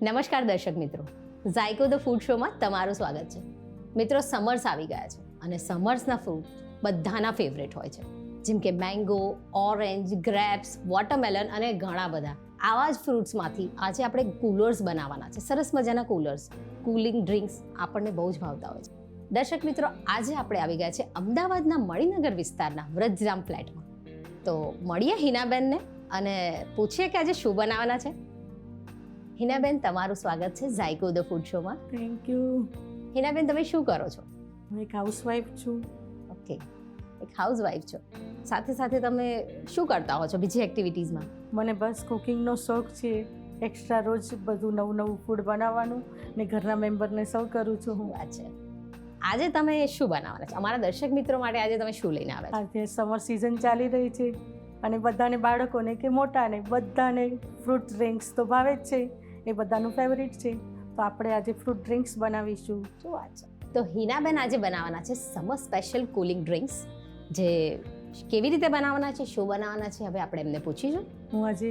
નમસ્કાર દર્શક મિત્રો, ઝાયકો ધ ફૂડ શોમાં તમારું સ્વાગત છે. મિત્રો, સમર્સ આવી ગયા છે અને સમર્સના ફ્રૂટ બધાના ફેવરેટ હોય છે, જેમ કે મેંગો, ઓરેન્જ, ગ્રેપ્સ, વોટરમેલન અને ઘણા બધા. આવા જ ફ્રૂટ્સમાંથી આજે આપણે કુલર્સ બનાવવાના છે. સરસ મજાના કુલર્સ, કુલિંગ ડ્રિંક્સ આપણને બહુ જ ભાવતા હોય છે. દર્શક મિત્રો, આજે આપણે આવી ગયા છે અમદાવાદના મણિનગર વિસ્તારના વ્રજરામ ફ્લેટમાં. તો મળીએ હિનાબેનને અને પૂછીએ કે આજે શું બનાવવાના છે. હિનાબેન, તમારું સ્વાગત છે ઝાયકો ધ ફૂડ શોમાં. Thank you. હિનાબેન, તમે શું કરો છો? હું એક હાઉસવાઈફ છું. ઓકે, એક હાઉસવાઈફ છો. સાથે સાથે તમે શું કરતા હો છો બીજી એક્ટિવિટીઝમાં? મને બસ કુકિંગનો શોખ છે. એક્સ્ટ્રા રોજ બધું નવું નવું ફૂડ બનાવવાનું ને ઘરના મેમ્બરને સર્વ કરું છું હું. વાત છે. આજે તમે શું બનાવવાના છો? અમારા દર્શક મિત્રો માટે આજે તમે શું લઈને આવ્યા છો? આજે સમર સિઝન ચાલી રહી છે અને બધાને, બાળકોને કે મોટાને, બધાને ફ્રૂટ ડ્રિંક્સ તો ભાવે જ છે. એ બધાનું ફેવરિટ છે. તો આપણે આજે ફ્રૂટ ડ્રિંક્સ બનાવીશું. શું વાત છે. તો હિનાબેન આજે બનાવવાના છે સમર સ્પેશિયલ કુલિંગ ડ્રિંક્સ. જે કેવી રીતે બનાવવાના છે, શું બનાવવાના છે, હવે આપણે એમને પૂછીશું. હું આજે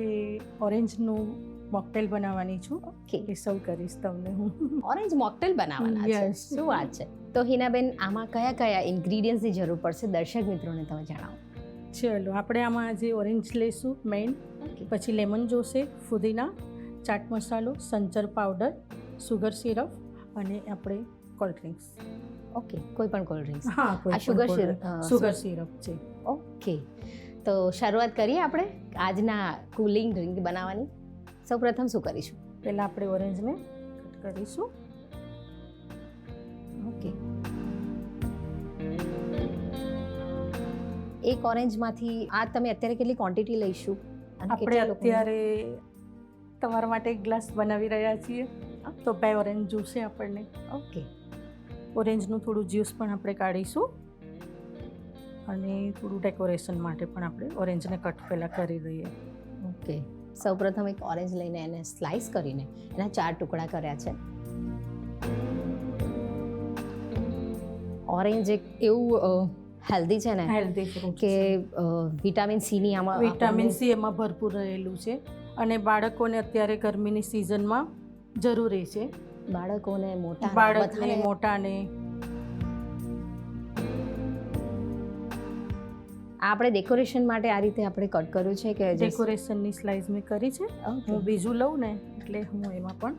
ઓરેન્જનું મોકટેલ બનાવવાની છું. ઓકે, એ સર્વ કરીશ તમને હું. ઓરેન્જ મોકટેલ બનાવવાના છે. Yes. શું વાત છે. તો હિનાબેન, આમાં કયા કયા ઇન્ગ્રીડિયન્ટ્સની જરૂર પડશે દર્શક મિત્રોને તમે જણાવો. ચલો, આપણે આમાં આજે ઓરેન્જ લઈશું મેઇન, ઓકે, પછી લેમન જોશે, ફુદીના, ચાટ મસાલો, સંચર પાવડર, સુગર સિરપ અને આપણે કોલ્ડ ડ્રિંક્સ. ઓકે, કોઈ પણ કોલ્ડ ડ્રિંક્સ. હા, આ સુગર સુગર સિરપ છે. ઓકે, તો શરૂઆત કરીએ આપણે આજના કુલિંગ ડ્રિંક બનાવવાની. સૌપ્રથમ શું કરીશું? પહેલાં આપણે ઓરેન્જને કટ કરીશું. ઓકે, એક ઓરેન્જમાંથી આ તમે અત્યારે કેટલી ક્વોન્ટિટી લઈશું? અને આપણે કેટલા લોકોને? અત્યારે તમારા માટે એક ગ્લાસ બનાવી રહ્યા છીએ. તો 2 ઓરેન્જ જોશે આપણને. ઓકે, ઓરેન્જનું થોડું જ્યુસ પણ આપણે કાઢીશું અને થોડું ડેકોરેશન માટે પણ આપણે ઓરેન્જને કટ પહેલાં કરી દઈએ. ઓકે. સૌપ્રથમ એક ઓરેન્જ લઈને એને સ્લાઇસ કરીને એના 4 ટુકડા કર્યા છે. ઓરેન્જ એક એવું હેલ્ધી છે ને હેલ્ધી ફ્રૂટ કે વિટામિન સીની આમાં વિટામિન સી એમાં ભરપૂર રહેલું છે અને બાળકોને અત્યારે ગરમીની સિઝનમાં જરૂરી છે. બાળકોને મોટા બાળકને, મોટાને. આપણે ડેકોરેશન માટે આ રીતે આપણે કટ કર્યું છે કે ડેકોરેશનની સ્લાઇસ મેં કરી છે. હું બીજું લઉં ને એટલે હું એમાં પણ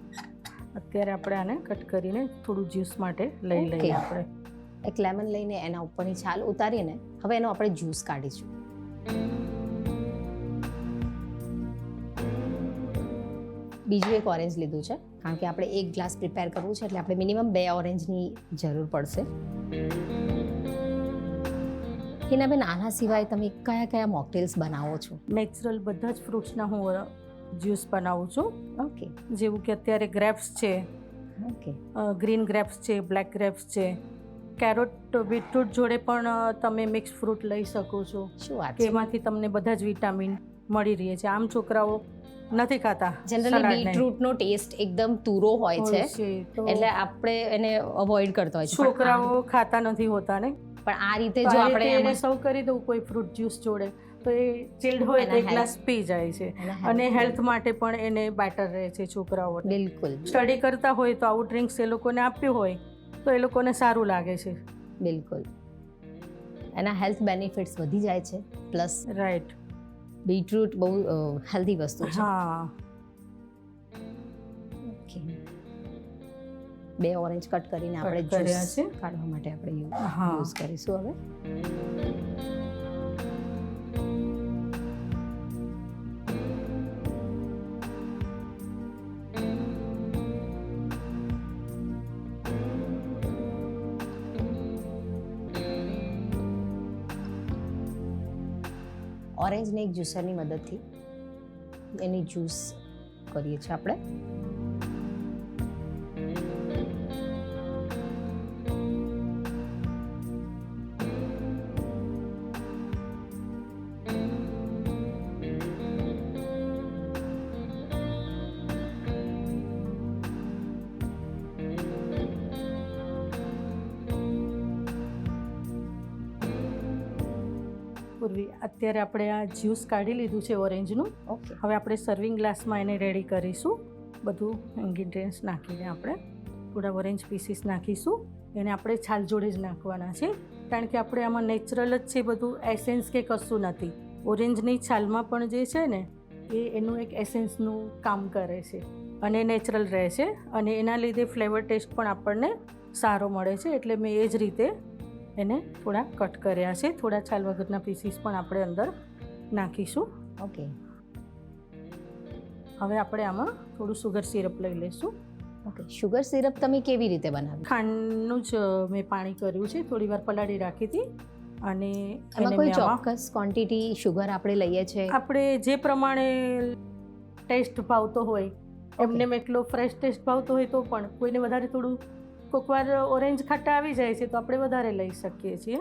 અત્યારે આપણે આને કટ કરીને થોડું જ્યુસ માટે લઈ લઈએ. Okay. આપણે એક લેમન લઈને એના ઉપરની છાલ ઉતારીને હવે એનો આપણે જ્યુસ કાઢીશું. બીજું એક ઓરેન્જ લીધું છે કારણ કે આપણે એક ગ્લાસ પ્રિપેર કરવું છે એટલે આપણે મિનિમમ 2 ઓરેન્જની જરૂર પડશે. હિનાબેન, આના સિવાય તમે કયા કયા મોકટેલ્સ બનાવો છો? નેચરલ બધા જ ફ્રૂટ્સના હું જ્યુસ બનાવું છું. ઓકે, જેવું કે અત્યારે ગ્રેપ્સ છે, ઓકે, ગ્રીન ગ્રેપ્સ છે, બ્લેક ગ્રેપ્સ છે, કેરોટ, બીટરૂટ જોડે પણ તમે મિક્સ ફ્રૂટ લઈ શકો છો શું વાત કે છે. એમાંથી તમને બધા જ વિટામિન મળી રહે છે. આમ છોકરાઓ નથી ખાતા. જનરલી બીટરૂટનો ટેસ્ટ એકદમ તુરો હોય છે એટલે આપણે એને અવોઇડ કરતા હોય છે. છોકરાઓ ખાતા નથી હોતા ને. પણ આ રીતે તો જો આ આપણે રીતે એને એમાં સર્વ કરી દઉં કોઈ ફ્રૂટ જ્યુસ જોડે તો એ ચિલ્ડ હોય તો એના એક ગ્લાસ પી જાય છે અને હેલ્થ માટે પણ એને બેટર રહે છે છોકરાઓને. બિલકુલ સ્ટડી કરતા હોય તો આવું ડ્રિંક્સ એ લોકોને આપ્યું હોય તો એ લોકોને સારું લાગે છે. બિલકુલ, એના હેલ્થ બેનિફિટ્સ વધી જાય છે. Plus right. બીટરૂટ બહુ હેલ્ધી વસ્તુ છે. હા. ઓકે, 2 ઓરેન્જ કટ કરીને આપણે કટ કર્યા જ્યુસ છે. કાઢવા માટે આપણે હા. યુઝ કરીશું હવે. ઓરેન્જને એક જ્યુસરની મદદથી એની જ્યુસ કરીએ છીએ આપણે. પૂર્વી, અત્યારે આપણે આ જ્યુસ કાઢી લીધું છે ઓરેન્જનું. ઓકે, હવે આપણે સર્વિંગ ગ્લાસમાં એને રેડી કરીશું. બધું ઇન્ગ્રીડિયન્ટ્સ નાખીને આપણે થોડા ઓરેન્જ પીસીસ નાખીશું. એને આપણે છાલ જોડે જ નાખવાના છે, કારણ કે આપણે આમાં નેચરલ જ છે બધું, એસેન્સ કે કશું નથી. ઓરેન્જની છાલમાં પણ જે છે ને એ એનું એક એસેન્સનું કામ કરે છે અને નેચરલ રહે છે, અને એના લીધે ફ્લેવર ટેસ્ટ પણ આપણને સારો મળે છે. એટલે મેં એ જ રીતે એને થોડા કટ કર્યા છે. થોડા છાલ વગરના પીસીસ પણ આપણે અંદર નાખીશું. ઓકે. હવે આપણે આમાં થોડું સુગર સિરપ લઈ લઈશું. ઓકે, શુગર સિરપ તમે કેવી રીતે બનાવી? ખાંડનું જ મેં પાણી કર્યું છે, થોડી વાર પલાળી રાખી હતી, અને એમાં કોઈ ચોક્કસ ક્વોન્ટિટી શુગર આપણે લઈએ છીએ? આપણે જે પ્રમાણે ટેસ્ટ ભાવતો હોય એમને એટલો ફ્રેશ ટેસ્ટ ભાવતો હોય તો પણ, કોઈને વધારે થોડું કોકવાર ઓરેન્જ ખાટા આવી જાય છે તો આપણે વધારે લઈ શકીએ છીએ.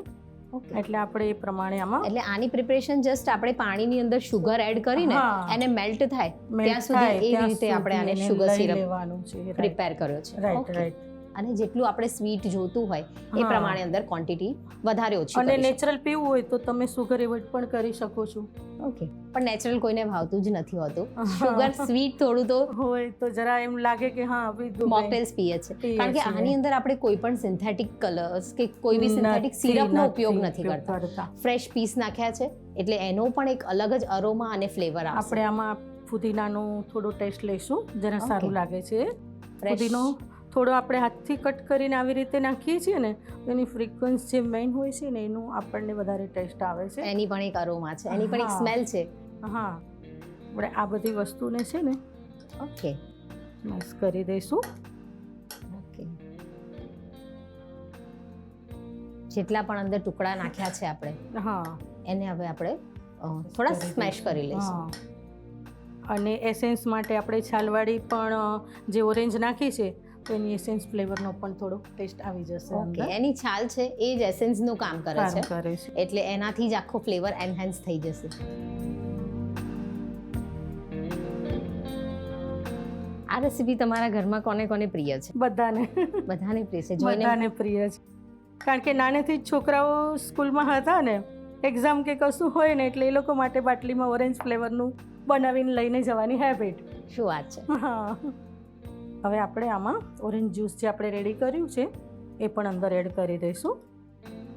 ઓકે, એટલે આપણે એ પ્રમાણે આમાં એટલે આની પ્રિપરેશન જસ્ટ આપણે પાણીની અંદર શુગર એડ કરીને એને મેલ્ટ થાય ત્યાં સુધી એવી રીતે આપણે આને શુગર સિરપ લેવાનું છે, પ્રિપેર કર્યો છે. Right Okay. રાઈટ. અને જેટલું આપણે સ્વીટ જોતું હોય એ પ્રમાણે અંદર ક્વોન્ટિટી વધારે ઓછી અને કરી શકો. નેચરલ પીવું હોય તો તમે સુગર એવોઇડ પણ કરી શકો છો. ઓકે, પણ નેચરલ કોઈને ભાવતું જ નથી હોતું. શુગર સ્વીટ થોડું તો હોય તો જરા એમ લાગે કે હા પીધું. મોકટેલ્સ પીએ છે, પીએ કારણ કે છીએ. આની અંદર આપણે કોઈ પણ સિન્થેટિક કલર્સ કે કોઈ બી સિન્થેટિક સિરપનો ઉપયોગ નથી કરતા. ફ્રેશ પીસ નાખ્યા છે એટલે એનો પણ એક અલગ જ અરોમા અને ફ્લેવર આવશે. આપણે આમાં ફુદીનાનો થોડો ટેસ્ટ લઈશું, જરા Okay. સારું લાગે છે. Fresh. ફુદીનો થોડો આપણે હાથથી કટ કરીને આવી રીતે નાખીએ છીએ ને તો એની ફ્રીક્વન્સ જે મેઇન હોય છે ને એનું આપણને વધારે ટેસ્ટ આવે છે. એની પણ એક અરોમા છે, એની પણ એક હા. સ્મેલ છે. હા, આપણે આ બધી વસ્તુને છે ને ઓકે મિક્સ કરી દઈશું. ઓકે, જેટલા પણ અંદર ટુકડા નાખ્યા છે આપણે હા, એને હવે આપણે થોડા સ્મેશ કરી લઈશું. હા. અને એસેન્સ માટે આપણે છાલવાળી પણ જે ઓરેન્જ નાખી છે તો એની એસેન્સ ફ્લેવરનો પણ થોડો ટેસ્ટ આવી જશે ઓકે, અંદર. એની છાલ છે એ જ એસેન્સનું કામ કરે કામ છે, કરે છે. એટલે એનાથી જ આખો ફ્લેવર એનહાન્સ થઈ જશે. આ રેસીપી તમારા ઘરમાં કોને કોને પ્રિય છે? બધાને બધાને પ્રિય છે. જોઈને બધાને પ્રિય છે, કારણ કે નાનેથી જ છોકરાઓ સ્કૂલમાં હતા ને, એક્ઝામ કે કશું હોય ને એટલે એ લોકો માટે બાટલીમાં ઓરેન્જ ફ્લેવરનું બનાવીને લઈને જવાની હેબિટ. શું વાત છે. હા. હવે આપણે આમાં ઓરેન્જ જ્યુસ જે આપણે રેડી કર્યું છે એ પણ અંદર એડ કરી દઈશું.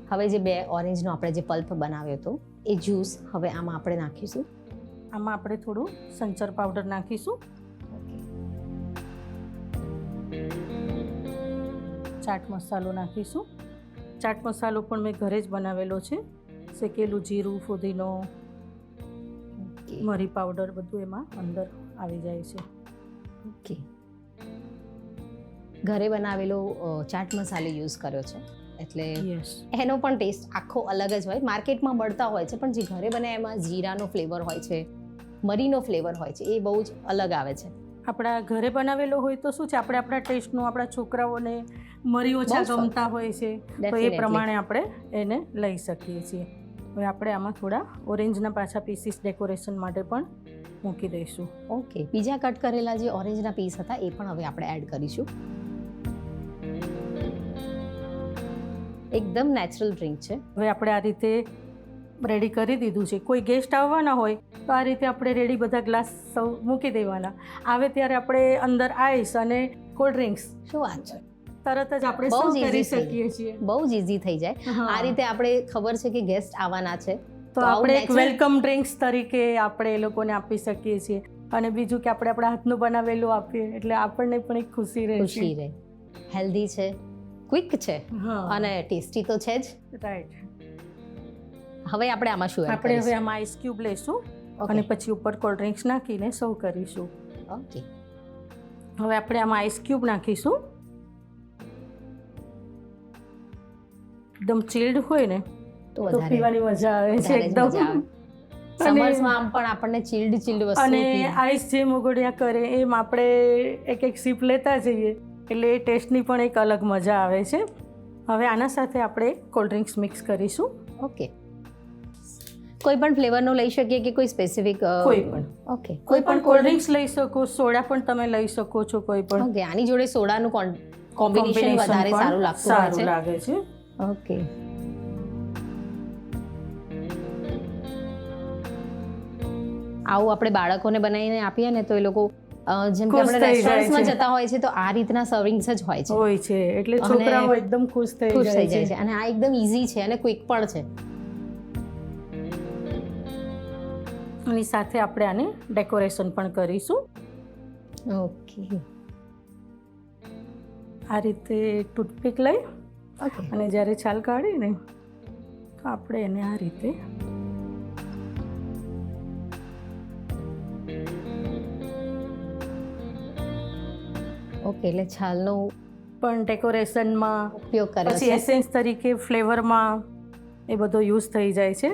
હવે જે બે ઓરેન્જનો આપણે જે પલ્પ બનાવ્યો હતો એ જ્યુસ હવે આમાં આપણે નાખીશું. આમાં આપણે થોડું સંચર પાવડર નાખીશું, ચાટ મસાલો નાખીશું. ચાટ મસાલો પણ મેં ઘરે જ બનાવેલો છે. શેકેલું જીરું, ફુદીનો, મરી પાવડર બધું એમાં અંદર આવી જાય છે. ઓકે, ઘરે બનાવેલો ચાટ મસાલો યુઝ કર્યો છે એટલે યસ. એનો પણ ટેસ્ટ આખો અલગ જ હોય. માર્કેટમાં મળતા હોય છે પણ જે ઘરે બને એમાં જીરાનો ફ્લેવર હોય છે, મરીનો ફ્લેવર હોય છે, એ બહુ જ અલગ આવે છે. આપણા ઘરે બનાવેલો હોય તો શું છે, આપણે આપણા ટેસ્ટનું, આપણા છોકરાઓને મરી ઓછા બહુ જ ગમતા હોય છે તો એ Definitely. પ્રમાણે આપણે એને લઈ શકીએ છીએ. હવે આપણે આમાં થોડા ઓરેન્જના પાછા પીસીસ ડેકોરેશન માટે પણ મૂકી દઈશું. ઓકે, બીજા કટ કરેલા જે ઓરેન્જના પીસ હતા એ પણ હવે આપણે એડ કરીશું. એકદમ નેચરલ ડ્રિંક છે. હવે આપણે આ રીતે રેડી કરી દીધું છે. કોઈ ગેસ્ટ આવવાના હોય તો આ રીતે આપણે રેડી બધા ગ્લાસ સૌ મૂકી દેવાના. આવે ત્યારે આપણે અંદર આઈસ અને કોલ્ડ ડ્રિંક્સ શું વાત છે. તરત જ આપણે બહુ સર્વ જ કરી easy થઈ શકીએ છીએ. બહુ જ ઇઝી થઈ જાય. હા. આ રીતે આપણે ખબર છે કે ગેસ્ટ આવવાના છે તો આવું આપણે એક natural- વેલકમ ડ્રિંક્સ તરીકે આપણે એ લોકોને આપી શકીએ છીએ. અને બીજું કે આપણે આપણા હાથનું બનાવેલું આપીએ એટલે આપણને પણ એક ખુશી રહે ખુશી છે. રહે. હેલ્ધી છે, ક્વિક છે હા, અને ટેસ્ટી તો છે જ. રાઈટ. હવે આપણે આમાં શું એડ આપણે હવે કરીશું? આમાં આઈસ ક્યુબ લઈશું Okay. અને પછી ઉપર કોલ્ડ ડ્રિંક્સ નાખીને સર્વ કરીશું. ઓકે, હવે આપણે આમાં આઈસ ક્યુબ નાખીશું. એકદમ ચિલ્ડ હોય ને તો તો વધારે પીવાની મજા આવે છે વધારે જ એકદમ. મજા આવે. સમર્સમાં આમ પણ આપણને ચિલ્ડ વસ્તુ અને પીવી. આઈસ જે મોગડિયા કરે એમ આપણે એક એક સિપ લેતા જઈએ એટલે એ ટેસ્ટની પણ એક અલગ મજા આવે છે. હવે આના સાથે આપણે કોલ્ડ ડ્રિંક્સ મિક્સ કરીશું. ઓકે, કોઈ પણ ફ્લેવરનો લઈ શકીએ કે કોઈ સ્પેસિફિક? કોઈ પણ. ઓકે, કોઈ પણ કોલ્ડ ડ્રિંક્સ લઈ શકો, સોડા પણ તમે લઈ શકો છો કોઈ પણ. ઓકે, આની જોડે સોડાનું કોમ્બિનેશન Combination વધારે પણ સારું લાગતું હોય સારું છે. લાગે છે. ઓકે, આવું આપણે બાળકોને બનાવીને આપીએ ને તો એ લોકો જેમ કે ખુશ આપણે થઈ જાય રેસ્ટોરન્ટ્સમાં છે. જતા હોય છે તો આ રીતના સર્વિંગ્સ જ હોય છે, હોય છે એટલે અને છોકરાઓ એકદમ ખુશ થઈ ખુશ થઈ જાય જાય છે. અને આ એકદમ ઇઝી છે અને ક્વિક પણ છે. એની સાથે આપણે આને ડેકોરેશન પણ કરીશું. ઓકે આ રીતે ટૂથપીક લઈ ઓકે અને જ્યારે છાલ કાઢીને તો આપણે એને આ રીતે ઓકે એટલે છાલનો પણ ડેકોરેશનમાં ઉપયોગ કર્યો પછી છે. એસેન્સ તરીકે ફ્લેવરમાં એ બધો યુઝ થઈ જાય છે.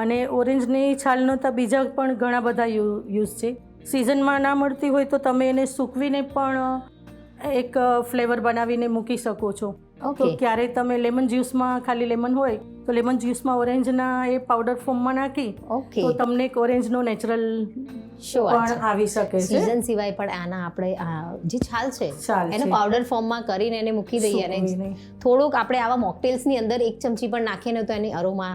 અને ઓરેન્જની છાલનો તો બીજા પણ ઘણા બધા યુઝ છે. સિઝનમાં ના મળતી હોય તો તમે એને સૂકવીને પણ એક ફ્લેવર બનાવીને મૂકી શકો છો. તો ઓકે ક્યારેય તમે લેમન જ્યુસમાં ખાલી લેમન હોય તો લેમન જ્યુસમાં ઓરેન્જના એ પાવડર ફોર્મમાં નાખી ઓકે તો તમને એક ઓરેન્જનો નેચરલ શું વાત પણ છે. આવી શકે છે. સિઝન સિવાય પણ આના આપણે આ જે છાલ છે છાલ એને છે. પાવડર ફોર્મમાં કરીને એને મૂકી દઈએ અને સૂકવીને. થોડુંક આપણે આવા મોકટેલ્સની અંદર એક ચમચી પણ નાખીએ ને તો એની અરોમા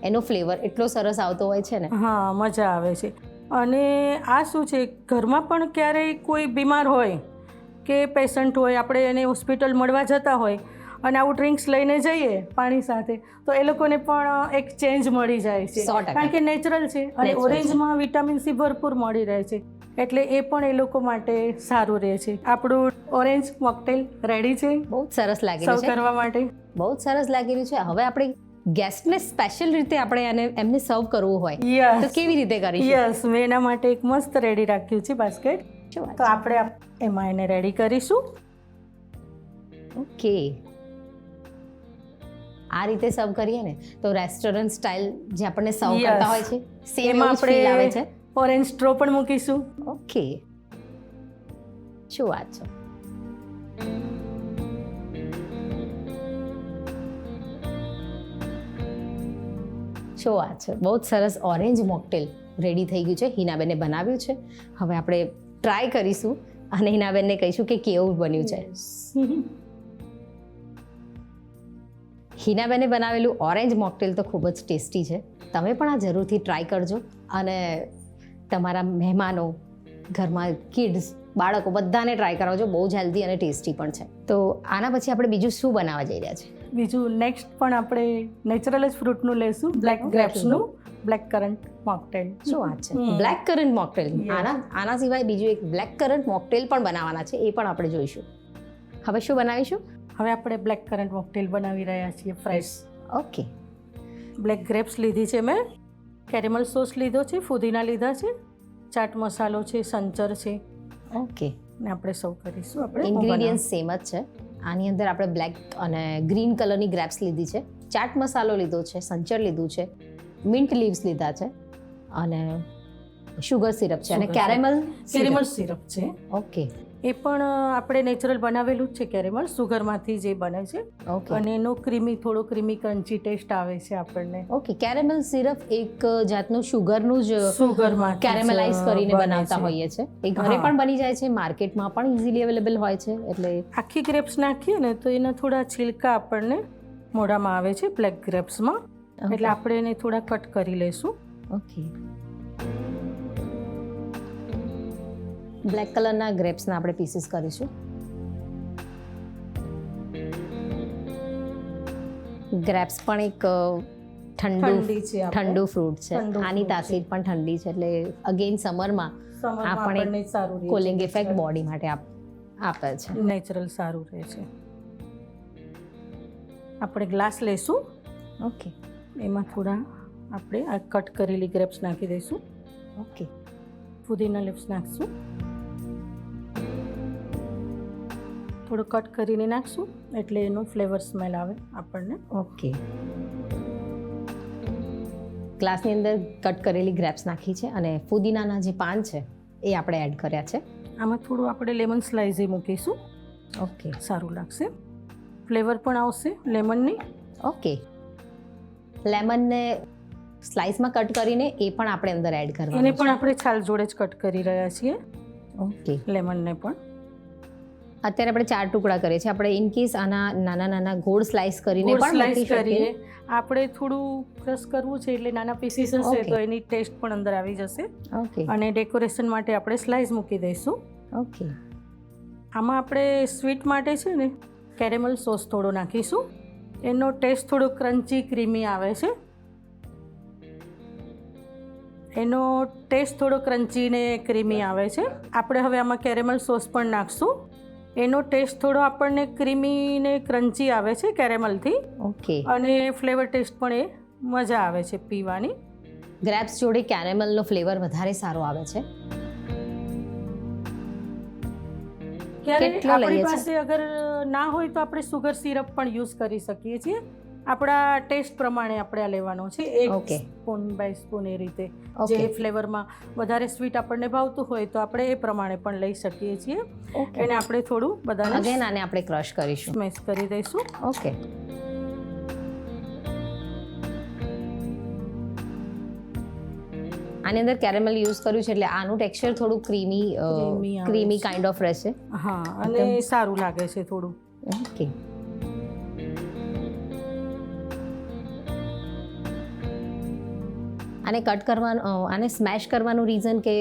એનો ફ્લેવર એટલો સરસ આવતો હોય છે ને. હા મજા આવે છે. અને આ શું છે ઘરમાં પણ ક્યારેય કોઈ બીમાર હોય કે પેશન્ટ હોય આપણે એને હોસ્પિટલ મળવા જતા હોય અને આવું ડ્રિંક્સ લઈને જઈએ પાણી સાથે તો એ લોકોને પણ એક ચેન્જ મળી જાય છે 100%. કારણ કે નેચરલ છે અને Natural છે. ઓરેન્જમાં વિટામિન સી ભરપૂર મળી રહે છે એટલે એ પણ એ લોકો માટે સારું રહે છે. આપણું ઓરેન્જ મોકટેલ રેડી છે બહુ જ સરસ લાગી સર્વ રહ્યું છે, કરવા માટે. બહુ જ સરસ લાગી રહ્યું છે. હવે આપણે ગેસ્ટને સ્પેશિયલ રીતે આપણે એમને સર્વ કરવું હોય તો યસ કેવી રીતે કરીશું? યસ મેં એના માટે એક મસ્ત રેડી રાખ્યું છે બાસ્કેટ. શું વાત તો છે? આપણે એમાં એને રેડી કરીશું. ઓકે આ રીતે સર્વ કરીએ ને તો રેસ્ટોરન્ટ સ્ટાઇલ જે આપણને સર્વ Yes. કરતા હોય છે સેમ એમાં એવું જ ફીલ આવે છે. ઓરેન્જ સ્ટ્રો પણ મૂકીશું. ઓકે શું વાત છે. શું વાત છે. બહુ જ સરસ ઓરેન્જ મોકટેલ રેડી થઈ ગયું છે. હિનાબેને બનાવ્યું છે. હવે આપણે ટ્રાય કરીશું અને હિનાબેનને કહીશું કે કેવું બન્યું છે. હિનાબેને બનાવેલું ઓરેન્જ મોકટેલ તો ખૂબ જ ટેસ્ટી છે. તમે પણ આ જરૂરથી ટ્રાય કરજો અને તમારા મહેમાનો, ઘરમાં કિડ્સ, બાળકો બધાને ટ્રાય કરાવજો. બહુ જ હેલ્ધી અને ટેસ્ટી પણ છે. તો આના પછી આપણે બીજું શું બનાવવા જઈ રહ્યા છે? બીજું નેક્સ્ટ પણ આપણે નેચરલ જ ફ્રૂટનું લેશું, બ્લેક ગ્રેપ્સનું બ્લેક કરન્ટ મોકટેલ. શું વાત છે. Black current mocktail. Yes. આના સિવાય બીજું એક બ્લેક કરન્ટ મોકટેલ પણ બનાવવાના છે, એ પણ આપણે જોઈશું. હવે શું બનાવીશું? હવે આપણે બ્લેક કરન્ટ મોકટેલ બનાવી રહ્યા છીએ ફ્રેશ. ઓકે બ્લેક ગ્રેપ્સ લીધી છે મેં, કેરેમલ સોસ લીધો છે, ફુદીના લીધા છે, ચાટ મસાલો છે, સંચર છે ઓકે ને આપણે સર્વ કરીશું. આપણે ઇન્ગ્રીડિયન્ટ સેમ જ છે. આની અંદર આપણે બ્લેક અને ગ્રીન કલરની ગ્રેપ્સ લીધી છે, ચાટ મસાલો લીધો છે, સંચર લીધું છે, મિન્ટ લીવ્સ લીધા છે અને શુગર સિરપ છે અને Sugar કેરેમલ કેરેમલ સિરપ છે. ઓકે એ પણ આપણે નેચરલ બનાવેલું જ છે કેરેમલ, સુગરમાંથી જે બને છે ઓકે અને એનો થોડો ક્રીમી ક્રન્ચી ટેસ્ટ આવે છે આપણને. ઓકે કેરેમલ સિરપ એક જાતનું શુગરનું જ સુગરમાં કેરેમલાઇઝ કરીને બનાવતા હોઈએ છે. એ ઘરે હા. પણ બની જાય છે, માર્કેટમાં પણ ઇઝીલી અવેલેબલ હોય છે. એટલે આખી ગ્રેપ્સ નાખીએ ને તો એના થોડા છિલકા આપણને મોઢામાં આવે છે બ્લેક ગ્રેપ્સમાં, એટલે આપણે એને થોડા કટ કરી લઈશું. ઓકે બ્લેક કલરના ગ્રેપ્સના આપણે પીસીસ કરીશું. ગ્રેપ્સ પણ એક ઠંડી છે આપણે. ઠંડુ ફ્રૂટ છે. ઠંડુ આની fruit તાસીર પણ ઠંડી છે એટલે અગેન સમરમાં સમરમાં આપણે આપણને સારું રહે છે. કોલિંગ ઇફેક્ટ બોડી માટે આપે છે. નેચરલ સારું રહે છે. આપણે ગ્લાસ લઈશું, ઓકે એમાં થોડા આપણે આ કટ કરેલી ગ્રેપ્સ નાખી દઈશું, ઓકે ફુદીના લીવ્સ નાખશું, થોડું કટ કરીને નાખશું એટલે એનું ફ્લેવર સ્મેલ આવે આપણને. ઓકે ગ્લાસની અંદર કટ કરેલી ગ્રેપ્સ નાખી છે અને ફુદીનાના જે પાન છે એ આપણે એડ કર્યા છે. આમાં થોડું આપણે લેમન સ્લાઇઝ મૂકીશું, ઓકે સારું લાગશે, ફ્લેવર પણ આવશે લેમનની. ઓકે લેમનને સ્લાઇસમાં કટ કરીને એ પણ આપણે અંદર એડ એને કરવાનું પણ આપણે છાલ જોડે જ કટ કરી રહ્યા છીએ, ઓકે લેમનને પણ. અત્યારે આપણે 4 ટુકડા કરીએ છીએ. આપણે ઇન કેસ આના નાના નાના ગોળ સ્લાઇસ કરીને ગોળ પણ સ્લાઇસ મૂકી કરીએ. શકીએ. આપણે થોડું ક્રશ કરવું છે એટલે નાના પીસીસ હશે Okay. તો એની ટેસ્ટ પણ અંદર આવી જશે. ઓકે અને ડેકોરેશન માટે આપણે સ્લાઇસ મૂકી દઈશું. ઓકે. આમાં આપણે સ્વીટ માટે છે ને કેરેમલ સોસ થોડો નાખીશું. એનો ટેસ્ટ થોડો ક્રન્ચી ક્રીમી આવે છે. એનો ટેસ્ટ થોડો ક્રન્ચી ને ક્રીમી આવે છે. આપણે હવે આમાં કેરેમલ સોસ પણ નાખશું. એનો ટેસ્ટ થોડો આપણને ક્રીમી ને ક્રન્ચી આવે છે કેરેમલથી. ઓકે. અને ફ્લેવર ટેસ્ટ પણ એ મજા આવે છે પીવાની. ગ્રેપ્સ જોડે કેરેમલનો ફ્લેવર વધારે સારો આવે છે. કેટલો આપણી લઈએ પાસે અગર ના હોય તો આપણે સુગર સિરપ પણ યુઝ કરી શકીએ છીએ. આપણા ટેસ્ટ પ્રમાણે આપણે આ લેવાનો છે. Okay. સ્પૂન બાય સ્પૂન એ રીતે Okay. જે ફ્લેવરમાં વધારે સ્વીટ આપણને ભાવતું હોય તો આપણે એ પ્રમાણે પણ લઈ શકીએ છીએ. ઓકે. એને આપણે થોડું બધાને અગેન આને આપણે ક્રશ કરીશું. સ્મેશ કરી દઈશું. ઓકે. આની અંદર કેરેમલ યુઝ કર્યું છે એટલે આનું ટેક્સચર થોડું Creamy આવે ક્રીમી છે. કાઇન્ડ ઓફ રહેશે. હા, અને સારું લાગે છે થોડું. ઓકે. આને કટ કરવાનું આને સ્મેશ કરવાનું રીઝન કે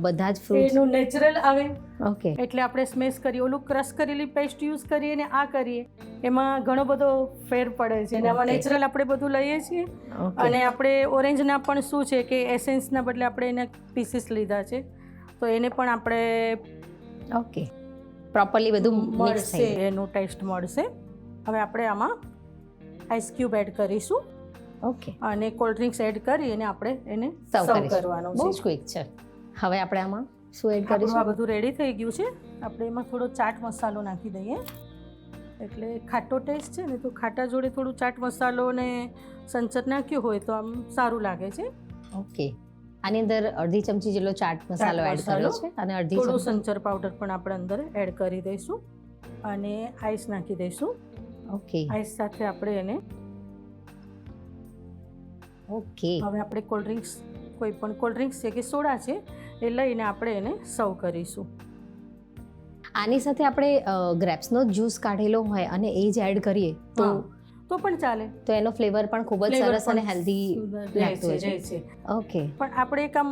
બધા જ ફ્રૂટ્સ. એનું નેચરલ આવે ઓકે. એટલે આપણે સ્મેશ કરીએ. ઓલું ક્રશ કરેલી પેસ્ટ યુઝ કરીએ ને આ કરીએ એમાં ઘણો બધો ફેર પડે છે. અને આમાં Okay. નેચરલ આપણે બધું લઈએ છીએ. ઓકે. અને આપણે ઓરેન્જના પણ શું છે કે એસેન્સના બદલે આપણે એના પીસીસ લીધા છે તો એને પણ આપણે ઓકે. પ્રોપરલી બધું મિક્સ મળશે, થઈ જાય. એનું ટેસ્ટ મળશે. હવે આપણે આમાં આઈસ ક્યુબ એડ કરીશું ઓકે. અને કોલ્ડ ડ્રિંક્સ એડ કરી અને આપણે એને સર્વ સર્વ કરીશું. કરવાનું બહુ છે. જ ક્વિક છે. હવે આપણે આમાં શું એડ આપણું આ કરીશું? બધું રેડી થઈ ગયું છે. આપણે એમાં થોડો ચાટ મસાલો નાખી દઈએ. એટલે ખાટો ટેસ્ટ છે ને તો ખાટા જોડે થોડું ચાટ મસાલો ને સંચર નાખ્યું હોય તો આમ સારું લાગે છે. ઓકે. આની અંદર અડધી ચમચી જેટલો ચાટ મસાલો એડ કર્યો છે અને અડધી થોડું ચમચી. સંચર પાવડર પણ આપણે અંદર એડ કરી દઈશું અને આઈસ નાખી દઈશું. ઓકે. આઈસ સાથે આપણે એને ઓકે. હવે આપણે કોલ્ડ ડ્રિંક્સ કોઈ પણ કોલ્ડ ડ્રિંક્સ છે કે સોડા છે એ લઈને આપણે એને સર્વ કરીશું. આની સાથે આપણે ગ્રેપ્સનો જ્યુસ કાઢેલો હોય અને એ જ એડ કરીએ તો હા, તો પણ ચાલે. તો એનો ફ્લેવર પણ ખૂબ જ Flavor સરસ અને પણ હેલ્ધી રહે લાગતું હોય છે, છે. રહે છે. ઓકે. પણ આપણે એક આમ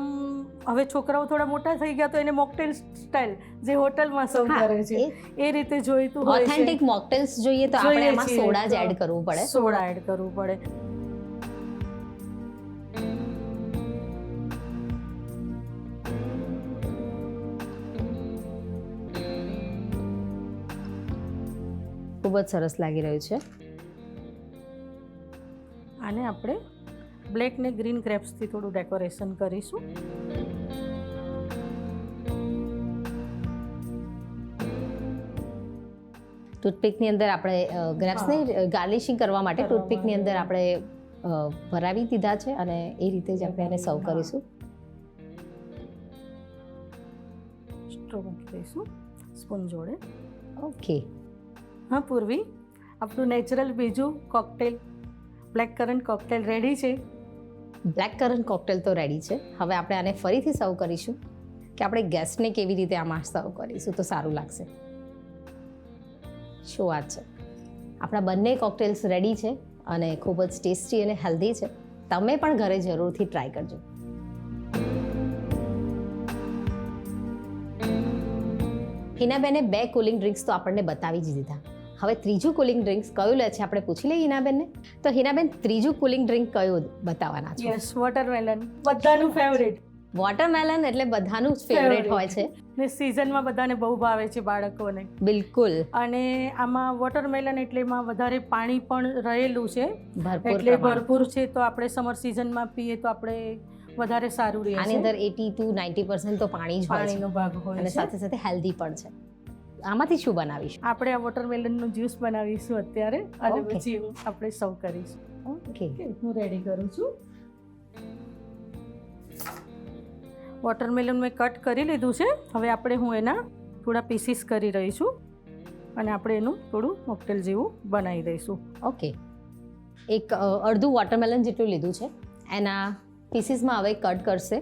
હવે છોકરાઓ થોડા મોટા થઈ ગયા તો એને મોકટેલ સ્ટાઇલ જે હોટલમાં સર્વ હા, કરે છે એ રીતે જોઈતું હોય છે. ઓથેન્ટિક મોકટેલ્સ જોઈએ તો આપણે જોઈએ એમાં છીએ સોડા જ તો એડ કરવું પડે. સોડા એડ કરવું પડે. ખૂબ જ સરસ લાગી રહ્યું છે. આને આપણે બ્લેક ને ગ્રીન ગ્રેપ્સથી થોડું ડેકોરેશન કરીશું. ટૂથપીકની અંદર આપણે ગ્રેપ્સને ગાર્નિશિંગ કરવા માટે કરવા ટૂથપીકની અંદર માટે. આપણે ભરાવી દીધા છે અને એ રીતે જ આપણે એને સર્વ હા. કરીશું. સ્ટ્રો મૂકી દઈશું સ્પૂન જોડે. ઓકે. હા પૂર્વી, આપણું નેચરલ બીજું cocktail black current cocktail ready છે. બ્લેક કરન્ટ કોકટેલ તો રેડી છે. હવે આપણે આને ફરીથી સર્વ કરીશું કે આપણે ગેસ્ટને કેવી રીતે આમાં સર્વ કરીશું તો સારું લાગશે. શું વાત છે. આપણા બંને કોકટેલ્સ રેડી છે અને ખૂબ જ ટેસ્ટી અને હેલ્ધી છે. તમે પણ ઘરે જરૂરથી ટ્રાય કરજો. હિનાબેને 2 કુલિંગ ડ્રિંક્સ તો આપણને બતાવી જ દીધા. હવે ત્રીજું કુલિંગ ડ્રિંક્સ કયું લે છે આપણે પૂછી લઈએ હિનાબેનને. તો હિનાબેન, ત્રીજું કુલિંગ ડ્રિંક કયું બતાવવાના છે? યસ, વોટરમેલન બધાનું ફેવરેટ. વોટરમેલન એટલે બધાનું જ ફેવરેટ હોય છે. ને સિઝનમાં બધાને બહુ ભાવે છે બાળકોને. બિલકુલ. અને આમાં વોટરમેલન એટલે એમાં વધારે પાણી પણ રહેલું છે ભરપૂર એટલે પ્રમાણમાં. ભરપૂર છે તો આપણે સમર સિઝનમાં પીએ તો આપણે વધારે સારું રહે આની છે. અંદર 80 to 90% તો પાણી જ હોય છે પાણીનો ભાગ હોય અને છે. સાથે સાથે હેલ્ધી પણ છે. આમાંથી શું બનાવીશું? આપણે આ વોટરમેલનનું જ્યુસ બનાવીશું અત્યારે અને Okay. પછી આપણે સર્વ કરીશું. ઓકે. ઓકે, હું રેડી કરું છું. વોટરમેલન મેં કટ કરી લીધું છે. હવે આપણે હું એના થોડા પીસીસ કરી રહી છું અને આપણે એનું થોડું મોકટેલ જેવું બનાવી દઈશું. ઓકે. એક અડધું વોટરમેલન જેટલું લીધું છે. એના પીસીસમાં હવે કટ કરશે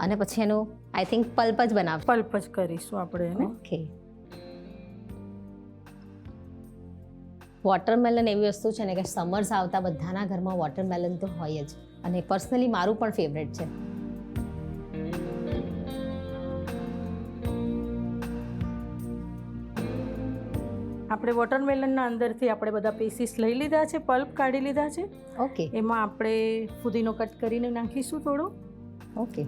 અને પછી એનું આઈ થિંક પલ્પ જ બનાવશે. પલ્પ જ કરીશું આપણે એને. ઓકે. વોટરમેલન એવી વસ્તુ છે ને કે સમર્સ આવતા બધાના ઘરમાં વોટરમેલન તો હોય જ અને પર્સનલી મારું પણ ફેવરેટ છે. આપણે વોટરમેલનના અંદરથી આપણે બધા પીસીસ લઈ લીધા છે, પલ્પ કાઢી લીધા છે. ઓકે એમાં આપણે ફુદીનો કટ કરીને નાખીશું થોડો. ઓકે.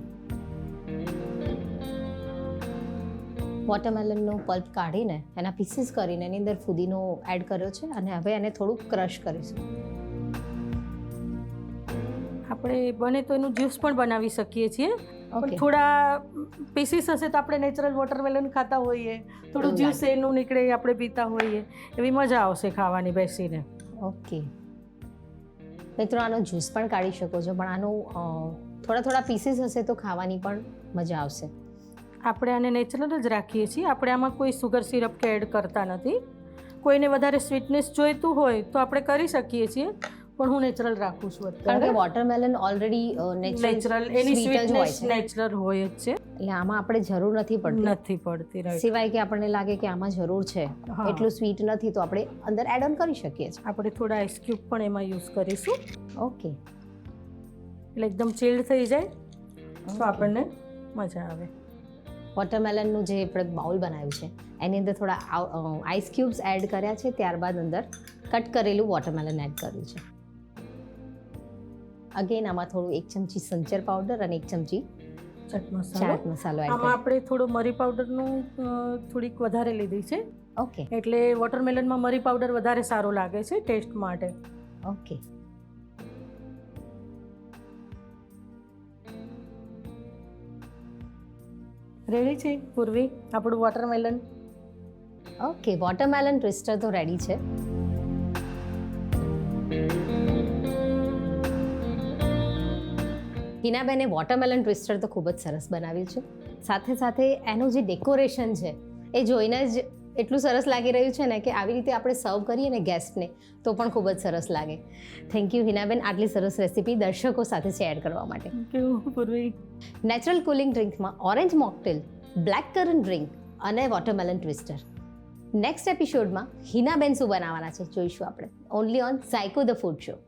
વોટરમેલનનો પલ્પ કાઢીને એના પીસીસ કરીને એની અંદર ફુદીનો એડ કર્યો છે અને હવે એને થોડુંક ક્રશ કરીશું. આપણે બને તો એનું જ્યુસ પણ બનાવી શકીએ છીએ. ઓકે પણ થોડા પીસીસ હશે તો આપણે નેચરલ વોટરમેલન ખાતા હોઈએ, થોડું એવું જ્યુસ એનું નીકળે એ આપણે પીતા હોઈએ, એવી મજા આવશે ખાવાની બેસીને. ઓકે મિત્રો, આનો જ્યુસ પણ કાઢી શકો છો, પણ આનું થોડા થોડા પીસીસ હશે તો ખાવાની પણ મજા આવશે. આપણે આને નેચરલ જ રાખીએ છીએ. આપણે આમાં કોઈ સુગર સિરપ કે એડ કરતા નથી. કોઈને વધારે સ્વીટનેસ જોઈતું હોય તો આપણે કરી શકીએ છીએ, પણ હું નેચરલ રાખું છું કારણ કે અત્યારે. વોટરમેલન ઓલરેડી નેચરલ એની સ્વીટ જ હોય સ્વીટનેસ છે, નેચરલ હોય જ છે, એટલે આમાં આપણે જરૂર નથી પડતી. નથી પડતી. રાઈટ. સિવાય કે આપણને લાગે કે આમાં જરૂર છે, હા. એટલું સ્વીટ નથી, તો આપણે અંદર એડ ઓન કરી શકીએ છીએ. આપણે થોડા આઈસ ક્યુબ પણ એમાં યુઝ કરીશું, ઓકે એટલે એકદમ ચિલ્ડ થઈ જાય તો આપણને મજા આવે. વોટરમેલનનું જે આપણે બાઉલ બનાવ્યું છે એની અંદર થોડા આઈસ ક્યુબ્સ એડ કર્યા છે, ત્યારબાદ અંદર કટ કરેલું વોટરમેલન એડ કર્યું છે. અગેન આમાં થોડું 1 ચમચી સંચર પાવડર અને 1 ચમચી ચાટ મસાલો. ચાટ મસાલો એડ આમાં આપણે થોડો મરી પાવડરનું થોડીક વધારે લીધી છે, ઓકે એટલે વોટરમેલનમાં મરી પાવડર વધારે સારો લાગે છે ટેસ્ટ માટે. ઓકે. રેડી છે પૂર્વી આપણું વોટરમેલન? ઓકે, વોટરમેલન ટ્વિસ્ટર તો રેડી છે. હિનાબેને વોટરમેલન ટ્વિસ્ટર તો ખૂબ જ સરસ બનાવ્યું છે. સાથે સાથે એનું જે ડેકોરેશન છે એ જોઈને જ એટલું સરસ લાગી રહ્યું છે ને કે આવી રીતે આપણે સર્વ કરીએ ને ગેસ્ટને તો પણ ખૂબ જ સરસ લાગે. થેન્ક યુ હિનાબેન, આટલી સરસ રેસીપી દર્શકો સાથે શેર કરવા માટે. કેવું પૂર્વી? નેચરલ કુલિંગ ડ્રિંક્સમાં orange mocktail, black currant drink અને વોટરમેલન ટ્વિસ્ટર. નેક્સ્ટ એપિસોડમાં હિનાબેન શું બનાવવાના છે જોઈશું આપણે, only on Zayko the food show.